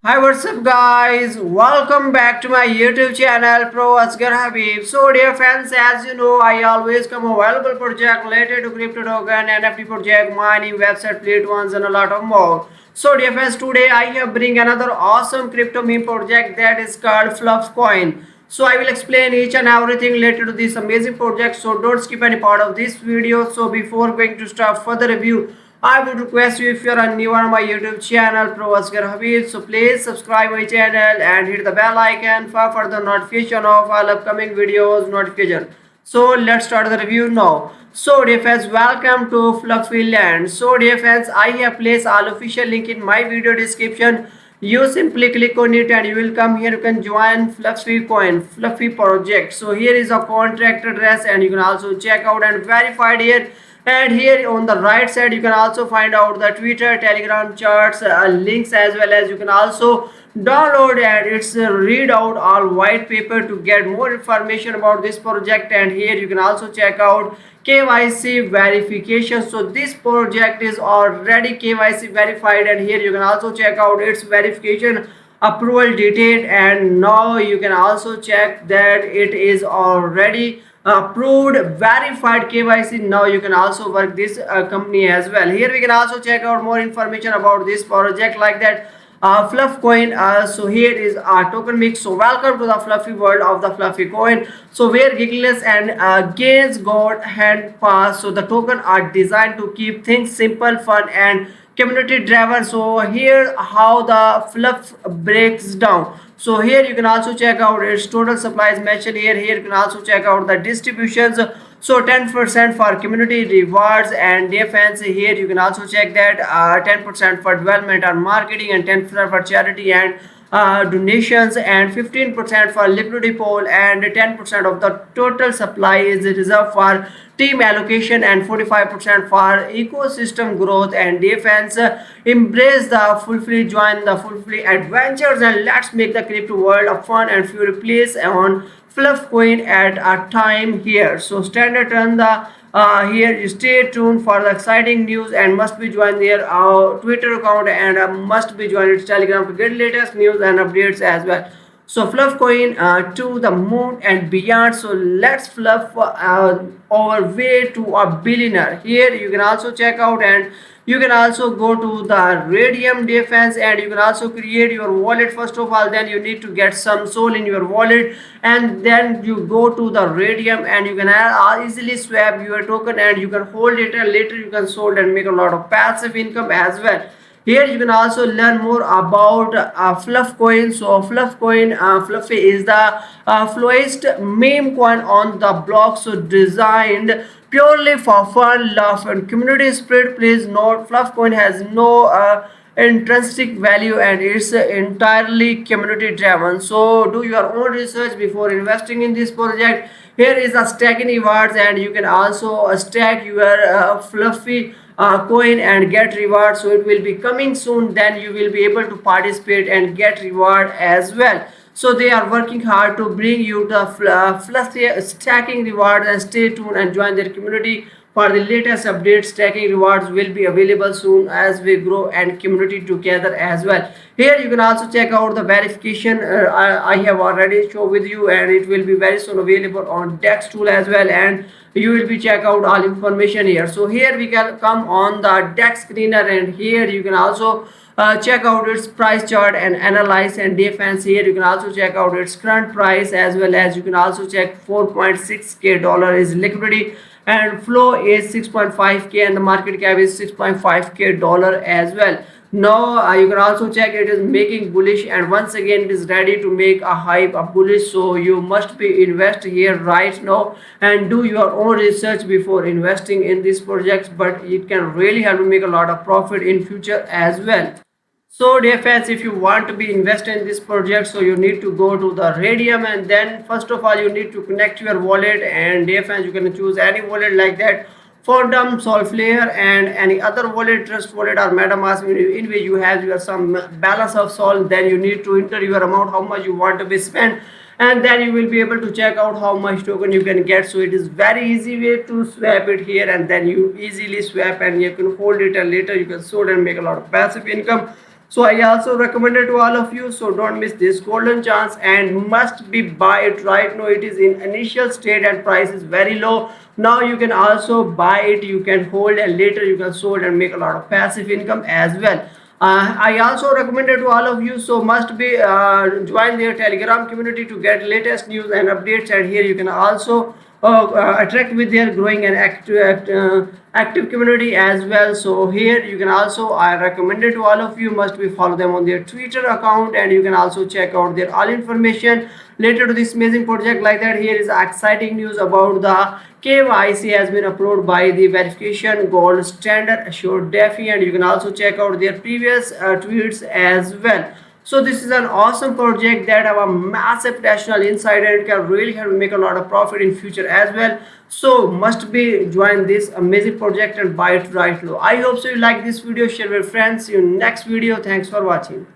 Hi, what's up, guys? Welcome back to my YouTube channel, Pro Asghar Habib. So, dear friends, as you know, I always come a valuable project related to crypto token, NFT project, mining, website, plate ones, and a lot of more. So, dear friends, today I have bring another awesome crypto meme project that is called Fluff Coin. So, I will explain each and everything related to this amazing project. So, don't skip any part of this video. So, before going to start further review, I would request you if you are new on my YouTube channel Pro Asghar Habib, so please subscribe my channel and hit the bell icon for further notification of all upcoming videos notification. So let's start the review now. So dear friends, welcome to Fluffy Land. So dear friends, I have placed all official link in my video description. You simply click on it and you will come here. You can join Fluffy Coin, Fluffy project. So here is a contract address and you can also check out and verified here. And here on the right side you can also find out the Twitter, Telegram charts, links, as well as you can also download and it's read out all white paper to get more information about this project. And here you can also check out KYC verification. So this project is already KYC verified, and here you can also check out its verification approval detailed, and now you can also check that it is already approved verified KYC. Now you can also work this company as well. Here we can also check out more information about this project like that. Fluff coin. So here is our token mix. So welcome to the fluffy world of the fluffy coin. So where giggles and gains got hand pass. So the token are designed to keep things simple, fun, and community driven. So here how the fluff breaks down. So here you can also check out its total supplies mentioned here. Here you can also check out the distributions. So 10% for community rewards and defense. Here you can also check that 10% for development and marketing, and 10% for charity and donations, and 15% for liquidity pool, and 10% of the total supply is reserved for team allocation, and 45% for ecosystem growth and defense. Embrace the full free, join the full free adventures, and let's make the crypto world a fun and fury place on Fluff Coin at a time here. So standard run the here. Stay tuned for the exciting news and must be join their Twitter account, and must be join its Telegram to get latest news and updates as well. So fluff coin to the moon and beyond. So let's fluff our way to a billionaire. Here you can also check out, and you can also go to the radium defense, and you can also create your wallet. First of all, then you need to get some soul in your wallet, and then you go to the radium and you can easily swap your token, and you can hold it, and later you can sold and make a lot of passive income as well. Here you can also learn more about fluff coin. So fluff coin, fluffy is the flowest meme coin on the block, so designed purely for fun, laugh, and community spirit. Please note, fluff coin has no intrinsic value and it's entirely community driven. So do your own research before investing in this project. Here is a stacking rewards, and you can also stack your fluffy coin and get reward. So it will be coming soon, then you will be able to participate and get reward as well. So they are working hard to bring you the fluffy stacking reward, and stay tuned and join their community for the latest updates. Stacking rewards will be available soon as we grow and community together as well. Here you can also check out the verification. I have already shown with you, and it will be very soon available on Dex tool as well, and you will be check out all information here. So here we can come on the Dex screener, and here you can also check out its price chart and analyze and defense. Here you can also check out its current price, as well as you can also check 4.6k dollar is liquidity, and flow is 6.5k, and the market cap is 6.5k dollar as well. Now you can also check it is making bullish, and once again it is ready to make a hype of bullish. So you must be invest here right now and do your own research before investing in these projects, but it can really help you make a lot of profit in future as well. So dear friends, if you want to be invested in this project, so you need to go to the radium, and then first of all you need to connect your wallet. And dear friends, you can choose any wallet like that, Fondum, Solflare, and any other wallet, Trust wallet or MetaMask, in which you have your some balance of Sol. Then you need to enter your amount, how much you want to be spent, and then you will be able to check out how much token you can get. So it is very easy way to swap it here, and then you easily swap and you can hold it, and later you can sold and make a lot of passive income. So I also recommend it to all of you. So don't miss this golden chance and must be buy it right now. It is in initial state and price is very low. Now you can also buy it. You can hold and later you can sold and make a lot of passive income as well. I also recommend it to all of you. So must be join their Telegram community to get latest news and updates. And here you can also attract with their growing and active community as well. So here you can also, I recommend it to all of you, must be follow them on their Twitter account, and you can also check out their all information related to this amazing project like that. Here is exciting news about the KYC has been approved by the verification gold standard assured DeFi, and you can also check out their previous tweets as well. So this is an awesome project that have a massive national inside and can really help make a lot of profit in future as well. So must be join this amazing project and buy it right now. I hope so you like this video. Share with friends. See you next video. Thanks for watching.